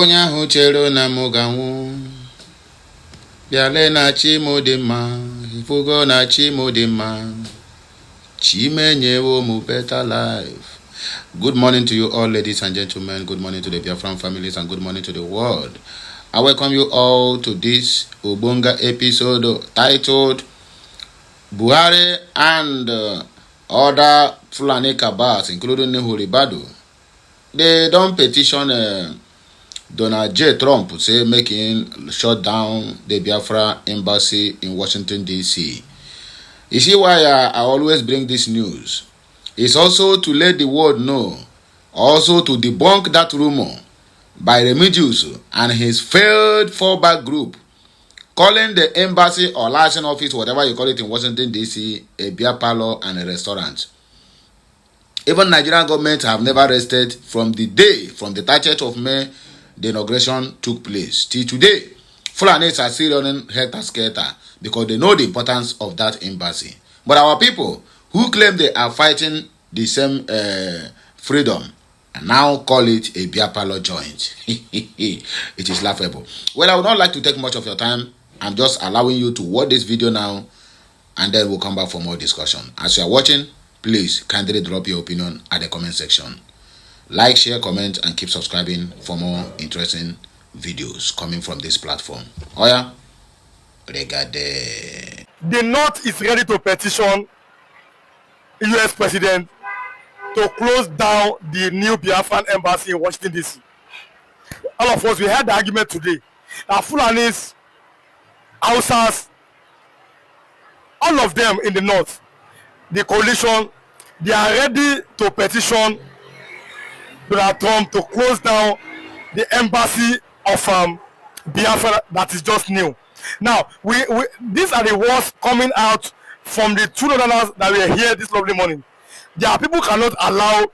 Onya hu chero na muganwu Biale na chi modima Ifugo na chi modima Chime nyewo mu better life. Good morning to you all, ladies and gentlemen. Good morning to the Biafran families and good morning to the world. I welcome you all to this Ubunga episode titled Buhari and other Fulanìš cabals, including Nehuribadu. They don't petition Donald J. Trump, say making shut down the Biafra embassy in Washington, D.C. You see why I always bring this news? It's also to let the world know, also to debunk that rumor by Remedios and his failed fallback group, calling the embassy or license office, whatever you call it in Washington, D.C., a beer parlor and a restaurant. Even Nigerian government have never rested from the day, from the 30th of May, the inauguration took place. Till today, Fulanìš are still running helter-skelter because they know the importance of that embassy. But our people who claim they are fighting the same freedom and now call it a beer parlor joint. It is laughable. Well, I would not like to take much of your time. I'm just allowing you to watch this video now and then we'll come back for more discussion. As you are watching, please kindly drop your opinion at the comment section. Like, share, comment, and keep subscribing for more interesting videos coming from this platform. Oya, regardez. The North is ready to petition U.S. President to close down the new Biafran embassy in Washington, D.C. All of us, we had the argument today that Fulanìš, Hausas, all of them in the North, the coalition, they are ready to petition Donald Trump to close down the embassy of Biafra that is just new. Now, these are the words coming out from the two Northerners that we are here this lovely morning. There are people who cannot allow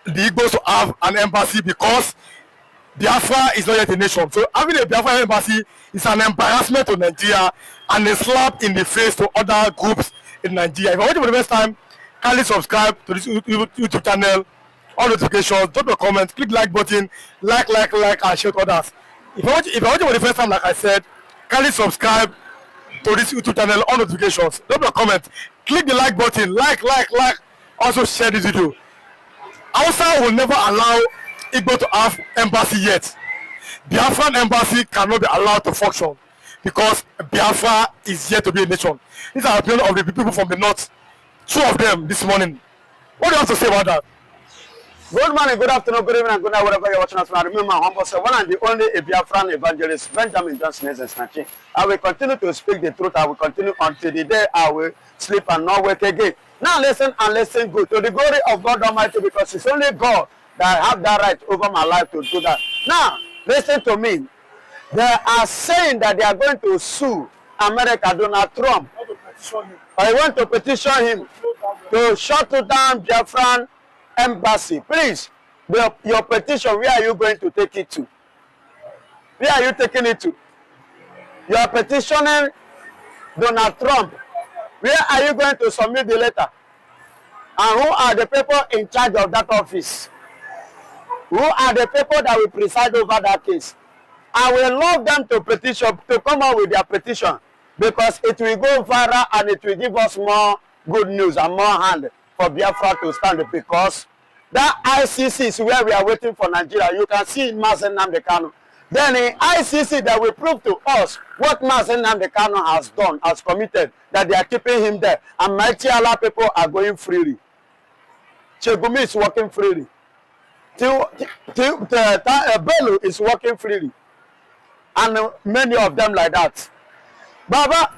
the Igbos to have an embassy because Biafra is not yet a nation. So having a Biafra embassy is an embarrassment to Nigeria and a slap in the face to other groups in Nigeria. If you're watching for the first time, kindly subscribe to this YouTube channel, all notifications, drop a comment, click like button, like, and share to others. If you're watching for the first time, like I said, kindly subscribe to this YouTube channel, all notifications, drop a comment, click the like button, like, also share this video. Hausa will never allow Igbo to have embassy yet. Biafran embassy cannot be allowed to function because Biafra is yet to be a nation. These are opinion of the people from the North, two of them this morning. What do you have to say about that? Good morning, good afternoon, good evening, and good night, wherever you're watching us from. Remember, my humble self, one and the only a Biafran evangelist, Benjamin Johnson is snatching. I will continue to speak the truth. I will continue until the day I will sleep and not wake again. Now listen and listen good to the glory of God Almighty, because it's only God that have that right over my life to do that. Now, listen to me. They are saying that they are going to sue America, Donald Trump. I want to petition him to shut down Biafran embassy. Please, your petition, where are you going to take it to? Where are you taking it to? You are petitioning Donald Trump. Where are you going to submit the letter? And who are the people in charge of that office? Who are the people that will preside over that case? I will love them to petition, to come out with their petition, because it will go viral and it will give us more good news and more hand for Biafra to stand, because that ICC is where we are waiting for Nigeria. You can see in Mazen Namdekano. Then in ICC that will prove to us what Mazen Namdekano has done, has committed, that they are keeping him there. And mighty Allah people are going freely. Chegumi is working freely. Bello is working freely. And many of them like that. Baba,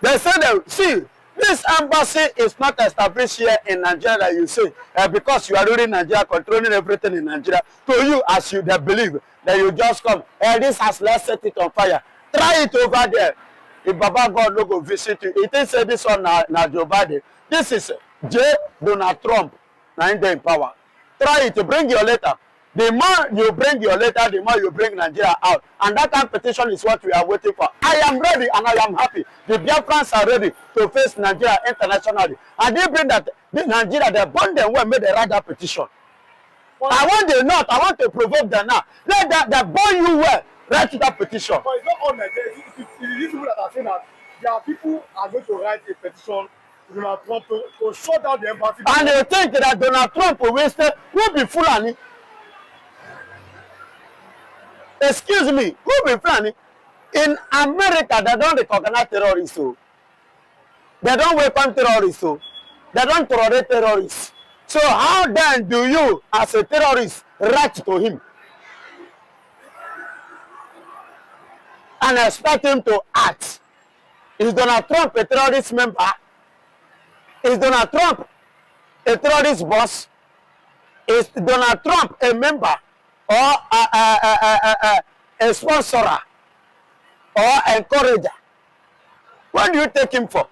they say that, see, this embassy is not established here in Nigeria, you say, because you are ruling Nigeria, controlling everything in Nigeria. To you, as you believe, that you just come, this has, let's set it on fire. Try it over there. If Baba God no go visit you, it is this one na Joe Biden. This is J. Donald Trump, now in power. Try it, bring your letter. The more you bring your letter, the more you bring Nigeria out. And that kind of petition is what we are waiting for. I am ready and I am happy. The Biafrans are ready to face Nigeria internationally. And they bring that Nigeria, they bond them when made they write that petition. I want the north. I want to provoke them now. Let that burn you well. Write that petition. But it's not all Nigeria. It's these people that are saying that there are people are going to write a petition to Donald Trump to shut down the embassy. And they think that Donald Trump will be Fulani. Excuse me, who be Fulani? In America, they don't recognize terrorists. So. They don't welcome terrorists. So. They don't tolerate terrorists. So how then do you, as a terrorist, write to him? And expect him to act? Is Donald Trump a terrorist member? Is Donald Trump a terrorist boss? Is Donald Trump a member or a sponsor or encourager? What do you take him for?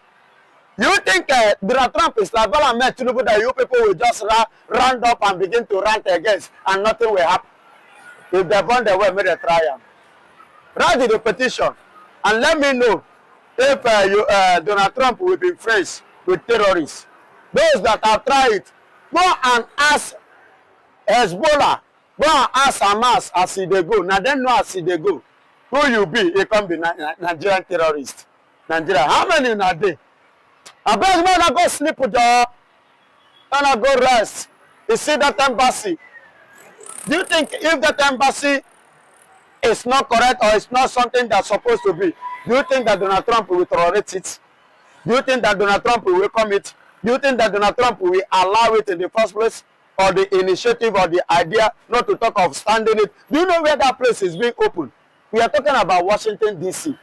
You think Donald Trump is like Balamet Tinubu that you people will just round up and begin to rant against and nothing will happen? If they burn the way, make a triumph. Write the petition and let me know if Donald Trump will be friends with terrorists. Those that have tried it, go and ask Hezbollah, go and ask Hamas as they go. Now they know as they go. Who you be? You can be Nigerian terrorist. Nigeria. How many in a day? I beg man, I go sleep with you. And I go rest. You see that embassy? Do you think if that embassy is not correct or it's not something that's supposed to be, do you think that Donald Trump will tolerate it? Do you think that Donald Trump will welcome it? Do you think that Donald Trump will allow it in the first place? Or the initiative or the idea, not to talk of standing it? Do you know where that place is being opened? We are talking about Washington, D.C.,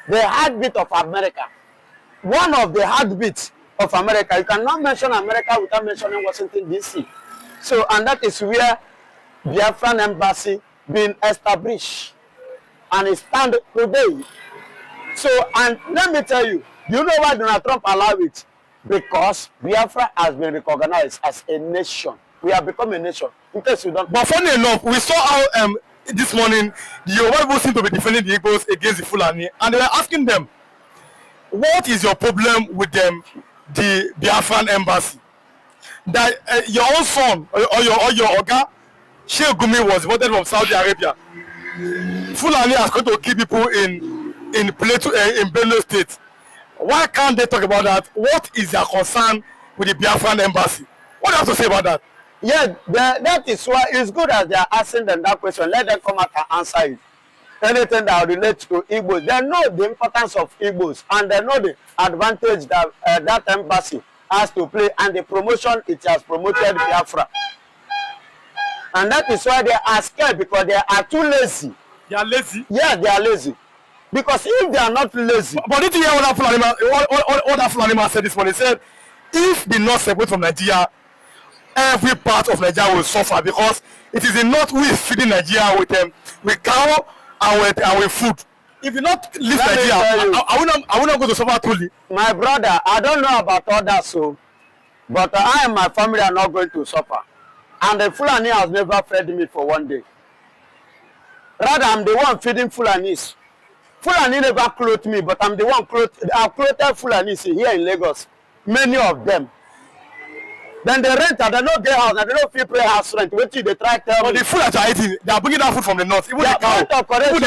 the heartbeat of America. One of the heartbeats of America. You cannot mention America without mentioning Washington, D.C. So, and that is where Biafran embassy been established. And it stands today. So, and let me tell you, you know why Donald Trump allowed it? Because Biafra has been recognized as a nation. We have become a nation. In case you don't. But funny enough, we saw how this morning the Yoruba people seem to be defending the Igbos against the Fulani, and they were asking them, what is your problem with them, the Biafran embassy? That your own son or your Oga, Sheikh Gumi, was voted from Saudi Arabia. Fulani has come to kill people in Plateau, in Benue State. Why can't they talk about that? What is their concern with the Biafran embassy? What do you have to say about that? Yeah, that is why it's good as they are asking them that question. Let them come out and answer it. Anything that relates to Igbos, they know the importance of Igbos and they know the advantage that that embassy has to play and the promotion it has promoted Biafra. And that is why they are scared, because they are too lazy. They are lazy? Yeah, they are lazy. Because if they are not lazy... But did you hear what that Fulanìš said this morning? He said, if the north separate from Nigeria, every part of Nigeria will suffer, because it is the north who is feeding Nigeria with cow and with food. If you not leave Nigeria, I will not go to suffer truly. My brother, I don't know about others, but I and my family are not going to suffer. And the Fulani has never fed me for one day. Rather, I'm the one feeding Fulanìš. Fulani never clothed me, but I'm the one I've clothed Fulanìš here in Lagos. Many of them. Then they rent and they don't get house and they don't feel pay house rent. Wait till they try to tell me. But the food that you are eating, they are bringing that food from the north. Even the cow,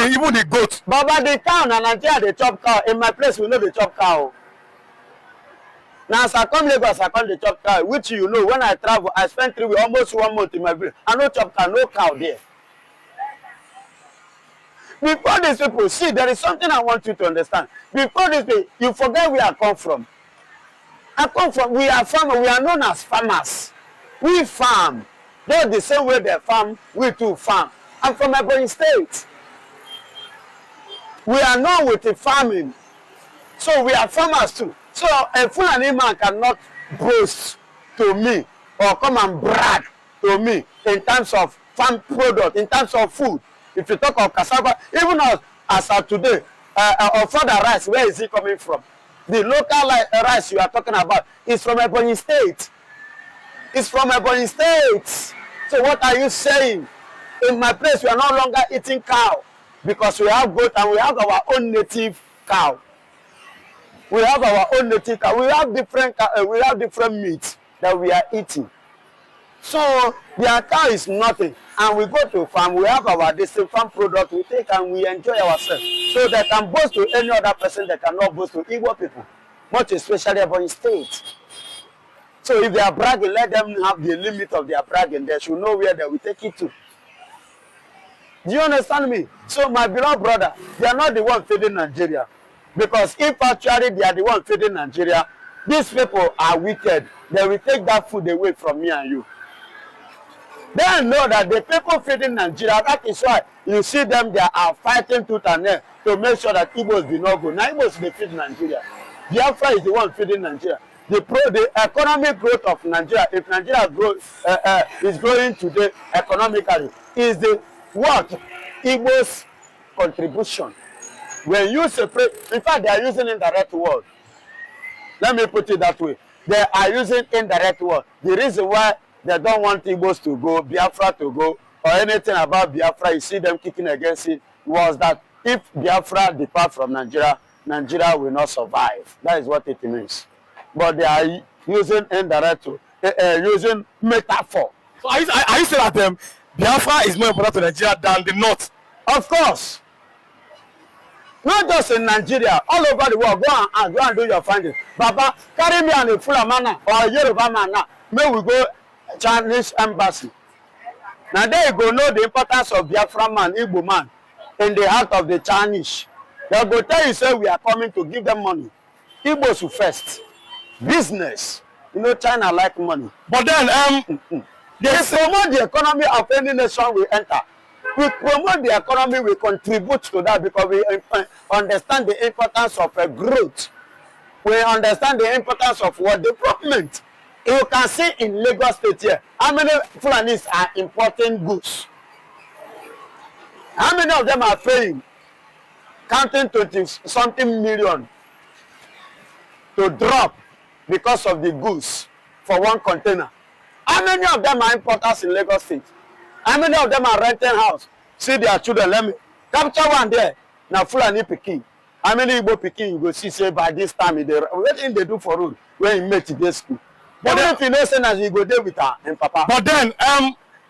even the goat. Baba, the cow and Nigeria, they chop cow. In my place, we know they chop cow. Now, as I come Lagos, I come to chop cow, which you know, when I travel, I spend almost 1 month in my village. I no chop cow, no cow there. Before these people, see, there is something I want you to understand. Before this people, you forget where I come from. We are farmers, we are known as farmers. We farm. They're the same way they farm, we too farm. I'm from Ebonyi State. We are known with the farming. So we are farmers too. So a Fulani man cannot boast to me or come and brag to me in terms of farm product, in terms of food. If you talk of cassava, even as of today, or further rice, where is it coming from? The local rice you are talking about is from Ebonyi State. It's from Ebonyi State. So what are you saying? In my place, we are no longer eating cow because we have goat and we have our own native cow. We have our own native cow. We have different meats that we are eating. So their car is nothing. And we go to farm, we have our distinct farm product, we take and we enjoy ourselves. So they can boast to any other person, they cannot boast to Igbo people, much especially Ebonyi State. So if they are bragging, let them have the limit of their bragging. They should know where they will take it to. Do you understand me? So my beloved brother, they are not the one feeding Nigeria. Because if actually they are the one feeding Nigeria, these people are wicked. They will take that food away from me and you. They know that the people feeding Nigeria, that is why you see them, they are fighting tooth and nail to make sure that Igbos do not go. Now Igbos, they feed Nigeria. Biafra is the one feeding Nigeria. The economic growth of Nigeria, if Nigeria is growing today economically, is the what? Igbo's contribution. When you separate, in fact, they are using indirect word. Let me put it that way. They are using indirect word. The reason why they don't want Igbos to go, Biafra to go, or anything about Biafra, you see them kicking against it, was that if Biafra depart from Nigeria, Nigeria will not survive. That is what it means. But they are using indirect, using metaphor. So are you saying that Biafra is more important to Nigeria than the North? Of course. Not just in Nigeria, all over the world. Go and do your findings. Baba, carry me on a Fulanìš or a Yoruba man now. May we go Chinese embassy. Now there you go know the importance of Biafra man, Igbo man, in the heart of the Chinese. They go tell you, say we are coming to give them money. Igbos first. Business. You know, China like money. But then, they promote the economy of any nation we enter. We promote the economy, we contribute to that because we understand the importance of a growth. We understand the importance of what development. You can see in Lagos State here, how many Fulanìš are importing goods? How many of them are paying? Counting 20-something million to drop because of the goods for one container. How many of them are importers in Lagos State? How many of them are renting house? See their children, let me capture one there. Now Fulanìš pikin. How many Igbo pikin you go see say by this time what thing they do for road when you make today's school? But then, if you know say you go there with her and papa. But then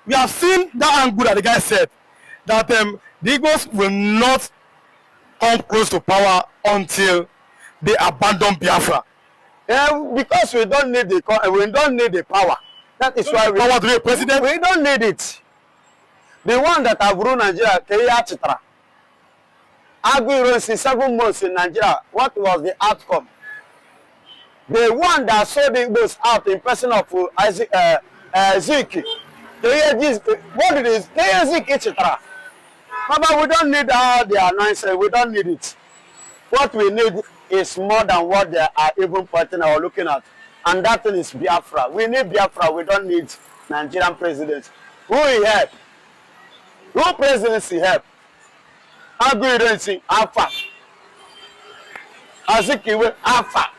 we have seen that angle that the guy said that the Igbos will not come close to power until they abandon Biafra. Because we don't need the power. That is why power to be a president. We don't need it. The one that have ruled Nigeria, Keya Chitra, Aguiron 7 months in Nigeria. What was the outcome? The one that sold the Igbos out in person of Ziki. What it is? Keya Ziki Chitra. Papa, we don't need all their nonsense. We don't need it. What we need is more than what they are even pointing or looking at. And that thing is Biafra. We need Biafra. We don't need Nigerian presidents. Who will help? Who presidency help? Aguirensi, Alpha. Azikiwe, Alpha.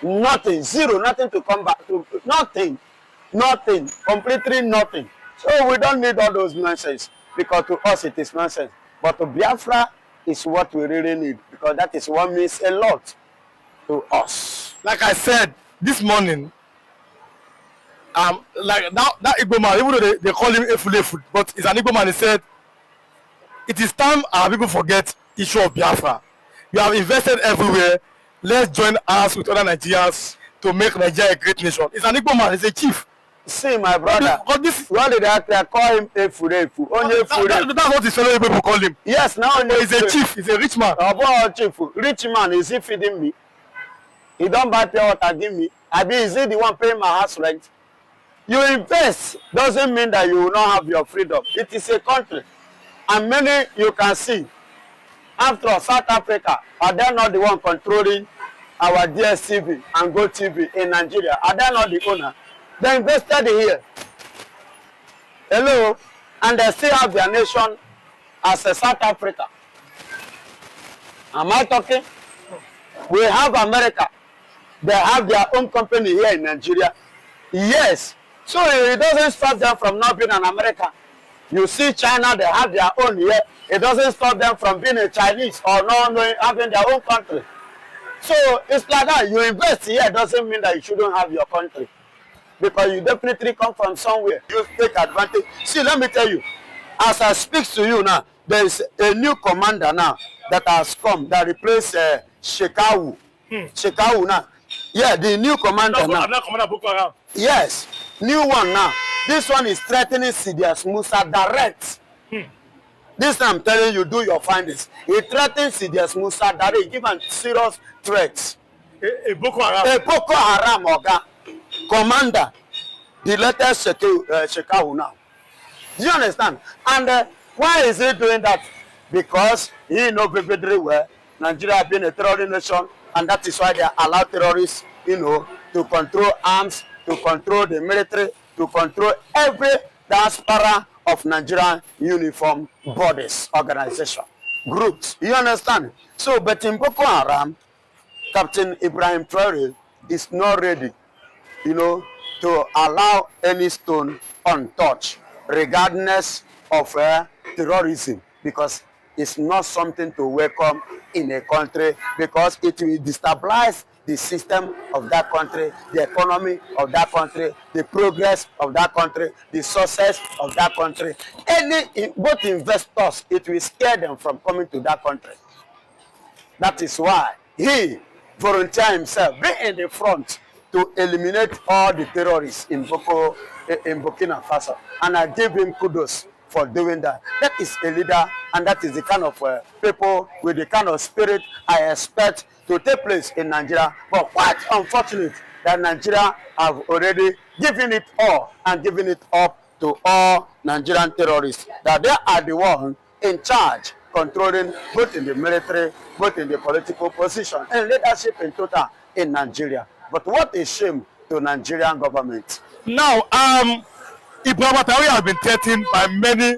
Nothing. Zero. Nothing to come back to. Nothing. Nothing. Completely nothing. So we don't need all those nonsense. Because to us it is nonsense. But to Biafra is what we really need. Because that is what means a lot to us. Like I said this morning, like that Igbo man, even though they call him Efulefu, but it's an Igbo man. He said, it is time our people forget issue of Biafra. We have invested everywhere. Let's join us with other Nigerians to make Nigeria a great nation. It's an Igbo man. He's a chief. See, my brother, what did they call him? Efulefu. Only Efulefu. That's what his fellow people call him. Yes, now he's a chief. He's a rich man. Chief. Rich man, is he feeding me? He don't buy pure water, give me. I mean, is he the one paying my house rent? You invest doesn't mean that you will not have your freedom. It is a country. And many you can see. After all, South Africa, are they not the one controlling our DSTV and GoTV in Nigeria? Are they not the owner? They invested here. Hello? And they still have their nation as a South Africa. Am I talking? We have America. They have their own company here in Nigeria. Yes. So it doesn't stop them from not being an American. You see China, they have their own here. It doesn't stop them from being a Chinese or not having their own country. So it's like that. You invest here doesn't mean that you shouldn't have your country. because you definitely come from somewhere. You take advantage. See, let me tell you, as I speak to you now, there is a new commander now that has come that replaced Shekau. Shekau now. Yeah, the new commander now. Commander Boko Haram. Yes, new one now. This one is threatening Sidious Musa direct. This time I'm telling you, do your findings. He threatens Sidious Musa direct. He give him serious threats. A Boko Haram. A Boko Haram Oga commander, the latest Shekau now. Do you understand? And why is he doing that? Because he knows vividly well Nigeria being a terrorist nation, and that is why they allow terrorists, you know, to control arms, to control the military, to control every diaspora of Nigerian uniform bodies, organization, groups. You understand? So, but in Boko Haram, Captain Ibrahim Traore is not ready, you know, to allow any stone untouched, regardless of terrorism, because it's not something to welcome in a country, because it will destabilize the system of that country, the economy of that country, the progress of that country, the success of that country. Both investors, it will scare them from coming to that country. That is why he volunteered himself, be in the front to eliminate all the terrorists in Burkina Faso. And I give him kudos for doing that. That is a leader, and that is the kind of people with the kind of spirit I expect to take place in Nigeria. But quite unfortunate that Nigeria have already given it all and given it up to all Nigerian terrorists. That they are the one in charge, controlling both in the military, both in the political position, and leadership in total in Nigeria. But what a shame to Nigerian government. Now, Ibrahim Traore has been threatened by many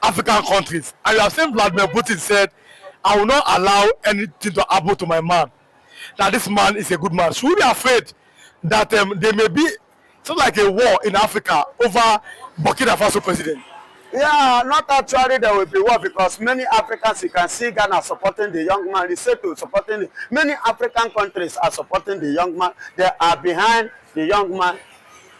African countries. And you have seen Vladimir Putin said, I will not allow anything to happen to my man. That this man is a good man. Should we be afraid that there may be sort of like a war in Africa over Burkina Faso president? Yeah, not actually there will be war, because many Africans, you can see Ghana supporting the young man, Lesotho supporting many African countries are supporting the young man. They are behind the young man.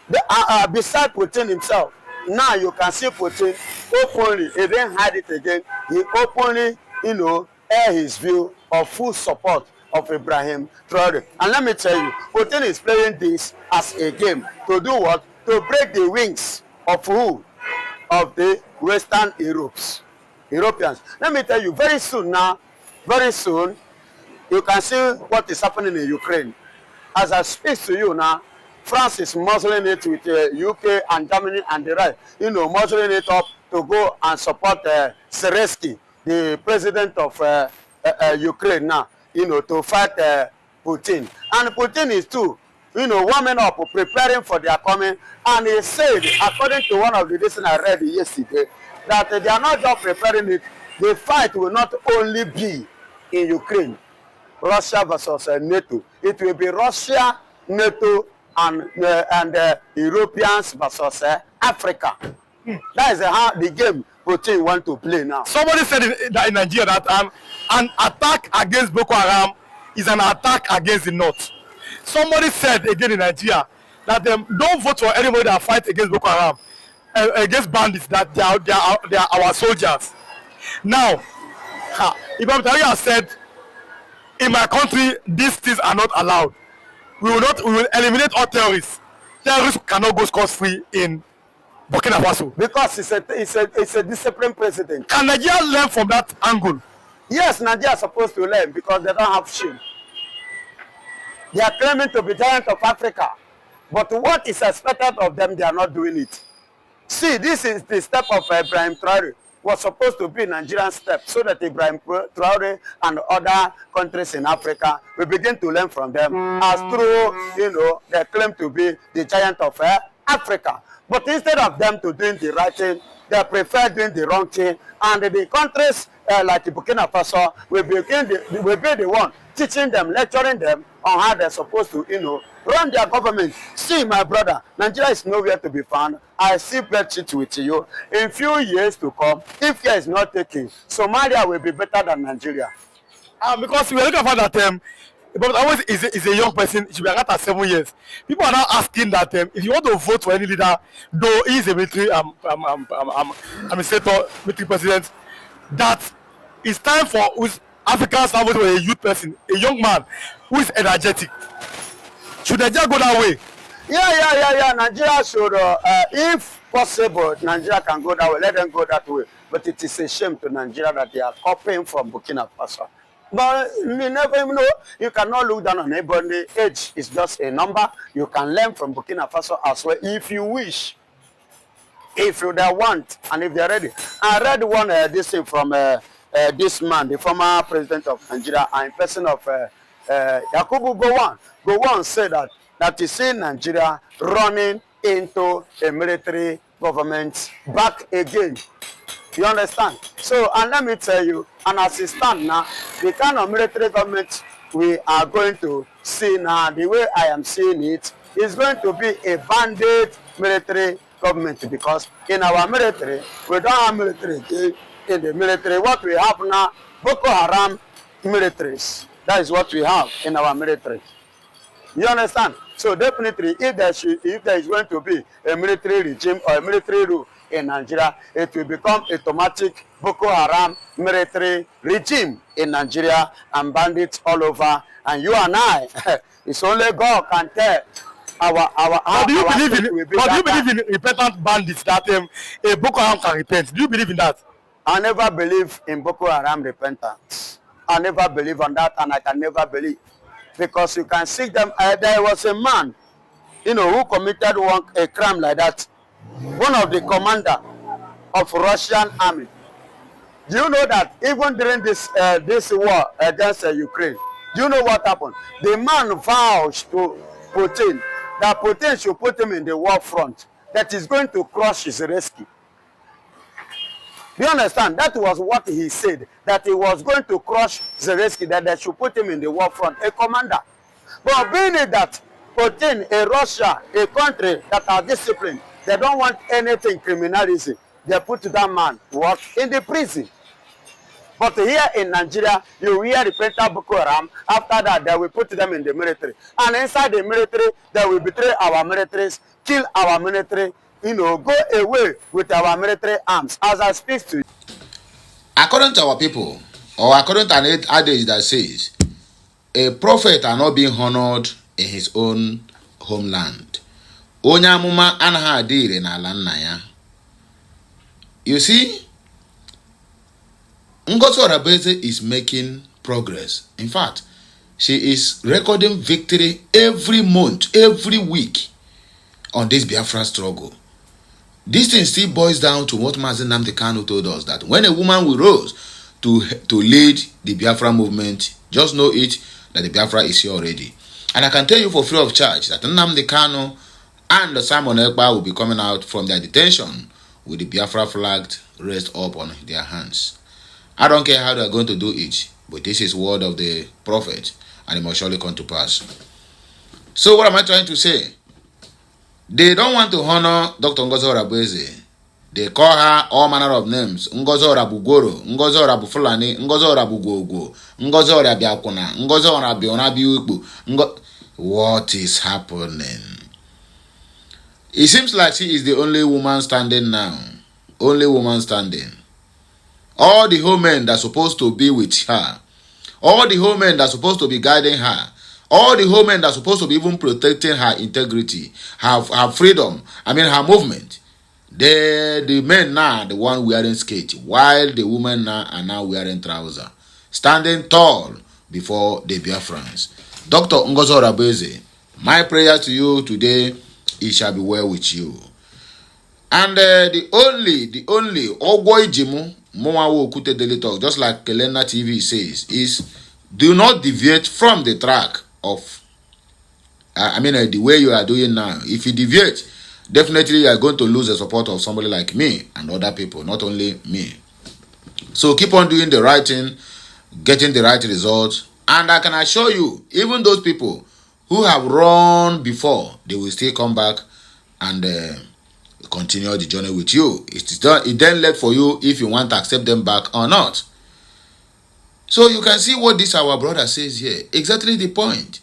They are beside Putin himself. Now you can see Putin openly, he didn't hide it again. He openly, you know, air his view of full support of Ibrahim Traore. And let me tell you, Putin is playing this as a game to do what? To break the wings of who? Of the Western Europeans. Let me tell you, very soon now, very soon, you can see what is happening in Ukraine. As I speak to you now, France is muzzling it with UK and Germany and the rest, you know, muzzling it up to go and support Zelensky, the president of Ukraine now, you know, to fight Putin. And Putin is too, you know, warming up, preparing for their coming. And he said, according to one of the lessons I read yesterday, that they are not just preparing it, the fight will not only be in Ukraine, Russia versus NATO. It will be Russia, NATO, and Europeans versus Africa. That is how the game Putin want to play now. Somebody said that in Nigeria that an attack against Boko Haram is an attack against the North. Somebody said again in Nigeria that don't vote for anybody that fight against Boko Haram, against bandits, that they are our soldiers. Now, Ibrahim Traore has said, in my country, these things are not allowed. We will eliminate all terrorists. Terrorists cannot go scot-free in Burkina Faso. Because it's a disciplined president. Can Nigeria learn from that angle? Yes, Nigeria is supposed to learn, because they don't have shame. They are claiming to be giant of Africa. But what is expected of them, they are not doing it. See, this is the step of Ibrahim Traore. Was supposed to be Nigerian step, so that Ibrahim Traore and other countries in Africa will begin to learn from them, as through, you know, they claim to be the giant of Africa. But instead of them to doing the right thing, they prefer doing the wrong thing, and the countries like Burkina Faso will be the one teaching them, lecturing them on how they're supposed to, you know, run their government. See, my brother, Nigeria is nowhere to be found. I see bet with you. In few years to come, if care is not taken, Somalia will be better than Nigeria. Because we are looking for that But always is a young person. He should be at 7 years. People are now asking that if you want to vote for any leader, though he is a military, I'm a senator, military president, that it's time for Africans to vote for a youth person, a young man who is energetic. Should Nigeria go that way? Yeah. Nigeria should, if possible, Nigeria can go that way. Let them go that way. But it is a shame to Nigeria that they are copying from Burkina Faso. But you never even know. You cannot look down on anybody. Age is just a number. You can learn from Burkina Faso as well if you wish. If you want and if they're ready. I read one this thing from this man, the former president of Nigeria, and person of Yakubu Gowon. Gowon said that he seen Nigeria running into a military government back again. You understand? So, and let me tell you, and as it stands now, the kind of military government we are going to see now, the way I am seeing it, is going to be a bandit military government, because in our military, we don't have military. In the military, what we have now, Boko Haram militaries. That is what we have in our military. You understand? So definitely, if there is going to be a military regime or a military rule in Nigeria, it will become a automatic Boko Haram military regime in Nigeria and bandits all over. And you and I, it's only God can tell. Do you believe in repentant bandits that a Boko Haram can repent? Do you believe in that? I never believe in Boko Haram repentance. I never believe on that, and I can never believe. Because you can see them. There was a man, who committed a crime like that. One of the commander of Russian army. Do you know that even during this war against Ukraine, do you know what happened? The man vowed to Putin that Putin should put him in the war front, that is going to crush his rescue. Do you understand? That was what he said, that he was going to crush Zelensky, that they should put him in the war front, a commander. But being it that Putin, a Russia, a country that are disciplined, they don't want anything criminalism, they put that man work in the prison. But here in Nigeria, you hear the Penta Boko Haram. After that, they will put them in the military. And inside the military, they will betray our militaries, kill our military, go away with our military arms. As I speak to you. According to our people, or according to an adage that says, a prophet are not being honored in his own homeland. Onye amụma anaghị adị ire n'ala nna ya. You see, Ngozi Orabeze is making progress. In fact, she is recording victory every month, every week on this Biafra struggle. This thing still boils down to what Mazi Nnamdi Kanu told us, that when a woman will rose to lead the Biafra movement, just know it that the Biafra is here already. And I can tell you for free of charge that Nnamdi Kanu and Simon Ekpa will be coming out from their detention with the Biafra flag raised up on their hands. I don't care how they are going to do it, but this is word of the prophet, and it must surely come to pass. So what am I trying to say? They don't want to honor Dr. Ngozi Orabeze. They call her all manner of names. Ngozi Orabugoro, Ngozi Orabufulani, Ngozi Orabugogo, Ngozi Orabiakuna, Ngozi Orabionabiubu. What is happening? It seems like she is the only woman standing now. Only woman standing. All the whole men that are supposed to be with her, all the whole men that are supposed to be guiding her, all the whole men that are supposed to be even protecting her integrity, her freedom, her movement, the men now, the one wearing skate, while the women now are now wearing trousers, standing tall before the Biafrans. Dr. Ngozi Orabeze, my prayer to you today, it shall be well with you. And the only Ogwoi Jimu, Momawo Okute Daily Talk, just like Kelena TV says, is do not deviate from the track of, the way you are doing now. If you deviate, definitely you are going to lose the support of somebody like me and other people, not only me. So keep on doing the right thing, getting the right results. And I can assure you, even those people who have run before, they will still come back and continue the journey with you. It then left for you if you want to accept them back or not. So you can see what this our brother says here. Exactly the point.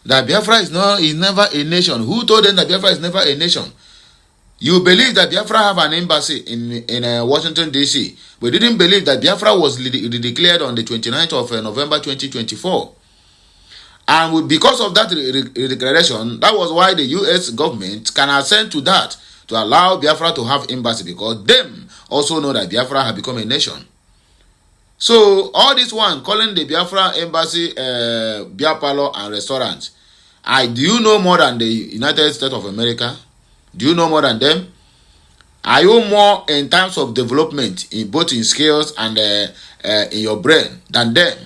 That Biafra is never a nation. Who told them that Biafra is never a nation? You believe that Biafra have an embassy in Washington, D.C., but didn't believe that Biafra was declared on the 29th of November 2024. And because of that declaration, that was why the U.S. government can assent to that, to allow Biafra to have embassy, because them also know that Biafra have become a nation. So all this one, calling the Biafra embassy beer parlor and restaurant, do you know more than the United States of America? Do you know more than them? Are you more in terms of development, in both in skills and in your brain than them?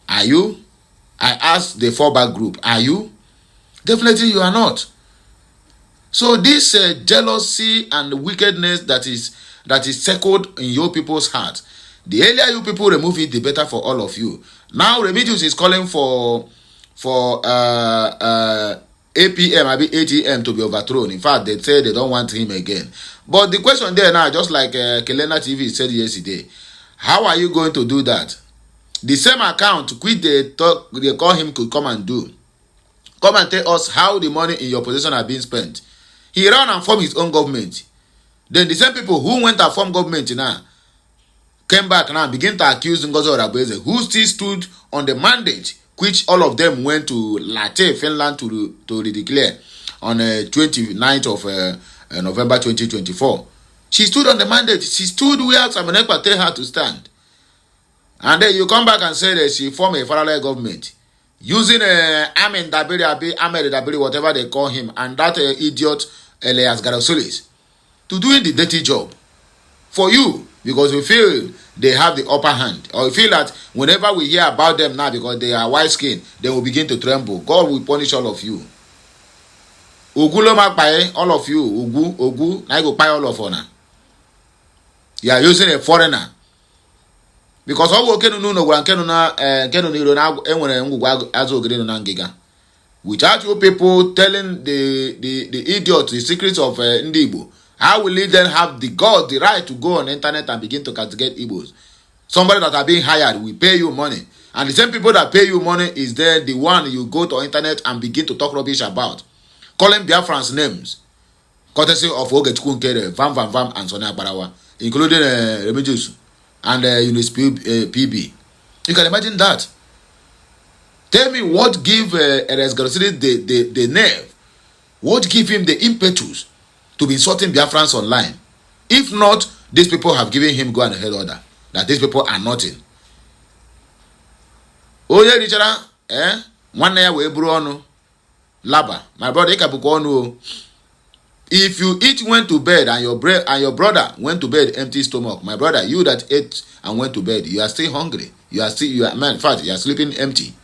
Are you? I asked the fallback group, are you? Definitely you are not. So this jealousy and wickedness that is circled in your people's heart, the earlier you people remove it, the better for all of you. Now Remedios is calling for APM, ATM to be overthrown. In fact, they say they don't want him again. But the question there now, just like Kelena TV said yesterday, how are you going to do that? The same account which they call him could come and do. Come and tell us how the money in your possession are being spent. He ran and formed his own government. Then the same people who went and formed government now came back now and begin to accuse Ngozi Orabueze, who still stood on the mandate which all of them went to Latte, Finland to declare on 29th of November 2024. She stood on the mandate. She stood where Samanekpa tell her to stand. And then you come back and say that she formed a parallel government using Ahmed Dabiri, whatever they call him, and that idiot Elias Garasolis to doing the dirty job for you, because we feel they have the upper hand, or we feel that whenever we hear about them now because they are white skinned, they will begin to tremble. God will punish all of you. All of you, Ugu, I go buy all of honor. You are using a foreigner. Because all we can know without you people telling the idiots the secrets of Ndibo, how will it then have the right to go on the internet and begin to castigate Igbos? Somebody that are being hired will pay you money, and the same people that pay you money is then the one you go to internet and begin to talk rubbish about, calling Biafrans names, courtesy of Ogechukwu Nkere, Vam and Sonia Barawa, including Remedios and Eunice PB. You can imagine that. Tell me what give Elias Garasolis the nerve, what give him the impetus to be insulting Biafrans online? If not, these people have given him go and head order that these people are nothing. Oh yeah, Richard, one year we bro laba. My brother, if you each went to bed and your brother went to bed empty stomach, my brother, you that ate and went to bed, you are still hungry. You are in fact, you are sleeping empty.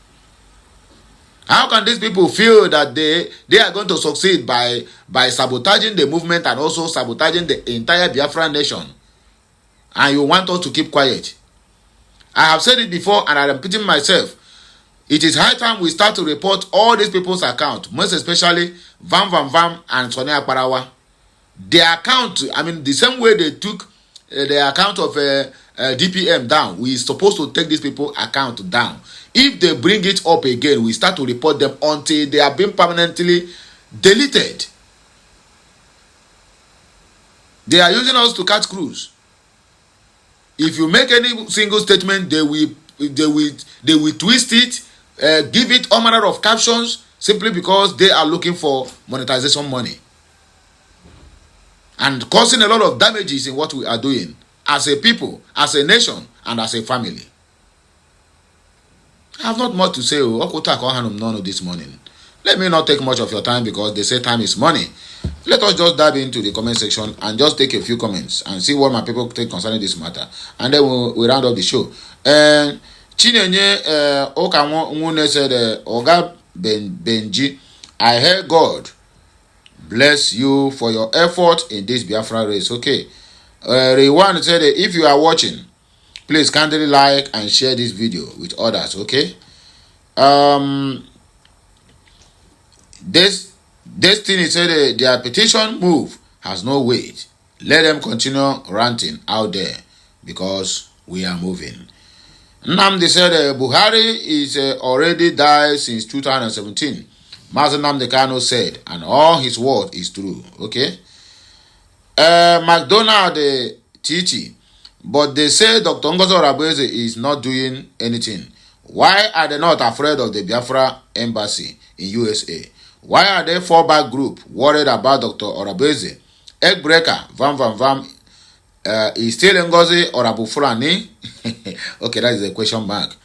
How can these people feel that they are going to succeed by sabotaging the movement and also sabotaging the entire Biafra nation? And you want us to keep quiet? I have said it before and I am repeating myself. It is high time we start to report all these people's account, most especially Vam and Sonia Akparawa. Their account, I mean, the same way they took the account of DPM down, we are supposed to take these people's account down. If they bring it up again, we start to report them until they are being permanently deleted. They are using us to catch crews. If you make any single statement, they will twist it, give it all manner of captions simply because they are looking for monetization money and causing a lot of damages in what we are doing as a people, as a nation, and as a family. I have not much to say this morning. Let me not take much of your time because they say time is money. Let us just dive into the comment section and just take a few comments and see what my people think concerning this matter. And then we'll round up the show. Chinenye Okamwune said, Oga Benji, I heard God bless you for your effort in this Biafra race. Okay. Rewan said, if you are watching, please kindly like and share this video with others. Okay. Destiny said their petition move has no weight. Let them continue ranting out there because we are moving. Nnamdi said Buhari is already died since 2017. Mazi Nnamdi Kanu said, and all his word is true. Okay. McDonald Titi, but they say Dr. Ngozi Orabueze is not doing anything. Why are they not afraid of the Biafra embassy in USA? Why are they fallback group worried about Dr. Orabueze? Eggbreaker, Vam, is still Ngozi Fulanìš? Okay, that is a question mark.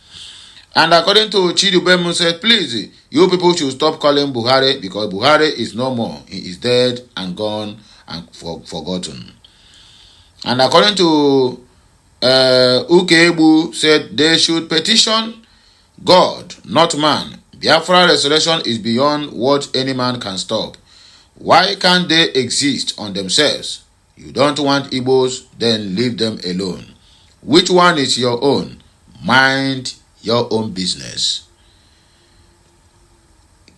And according to Chidubem said, please, you people should stop calling Buhari because Buhari is no more. He is dead and gone and forgotten. And according to Ukebu said, they should petition God, not man. Biafra restoration is beyond what any man can stop. Why can't they exist on themselves? You don't want Igbos, then leave them alone. Which one is your own? Mind your own business.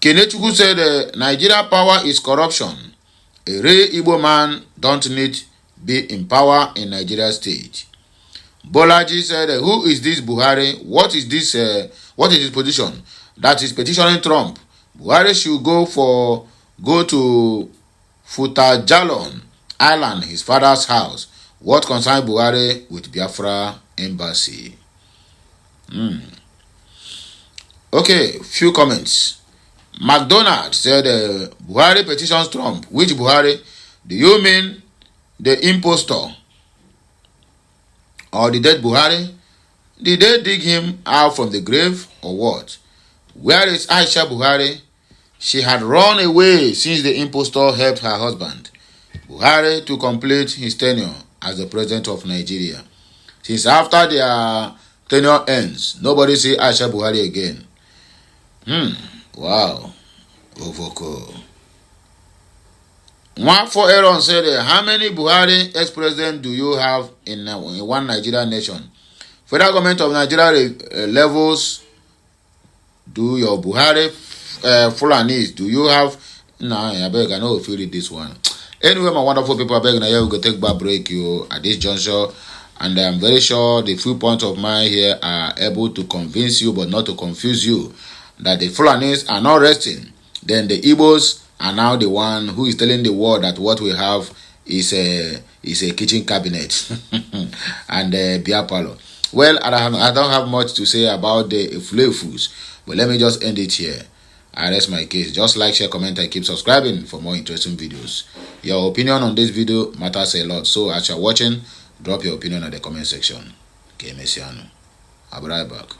Kenechukwu said, Nigeria power is corruption. A real Igbo man don't need be in power in Nigeria state. Bolaji said, who is this Buhari? What is this? What is his position? That is petitioning Trump. Buhari should go to Futajalon Island, his father's house. What concerns Buhari with Biafra embassy? Okay, few comments. McDonald said, Buhari petitions Trump. Which Buhari? Do you mean the impostor or the dead Buhari? Did they dig him out from the grave or what? Where is Aisha Buhari? She had run away since the impostor helped her husband, Buhari, to complete his tenure as the president of Nigeria. Since after their tenure ends, nobody see Aisha Buhari again. Wow. Ovoko. Nwafo Aaron said, how many Buhari ex-presidents do you have in one Nigerian nation? Federal government of Nigeria levels, do your Buhari Fulanìš, do you have? Nah, I beg, I know if you read this one. Anyway, my wonderful people, I beg, now we go take back break you at this juncture. And I'm very sure the few points of mine here are able to convince you, but not to confuse you, that the Fulanìš are not resting. Then the Igbos are now the one who is telling the world that what we have is a kitchen cabinet and a beer parlor. Well, I don't have much to say about the Fulefus, but let me just end it here. I rest my case. Just like, share, comment, and keep subscribing for more interesting videos. Your opinion on this video matters a lot. So as you're watching, drop your opinion in the comment section. Okay, Messiano. I'll be right back.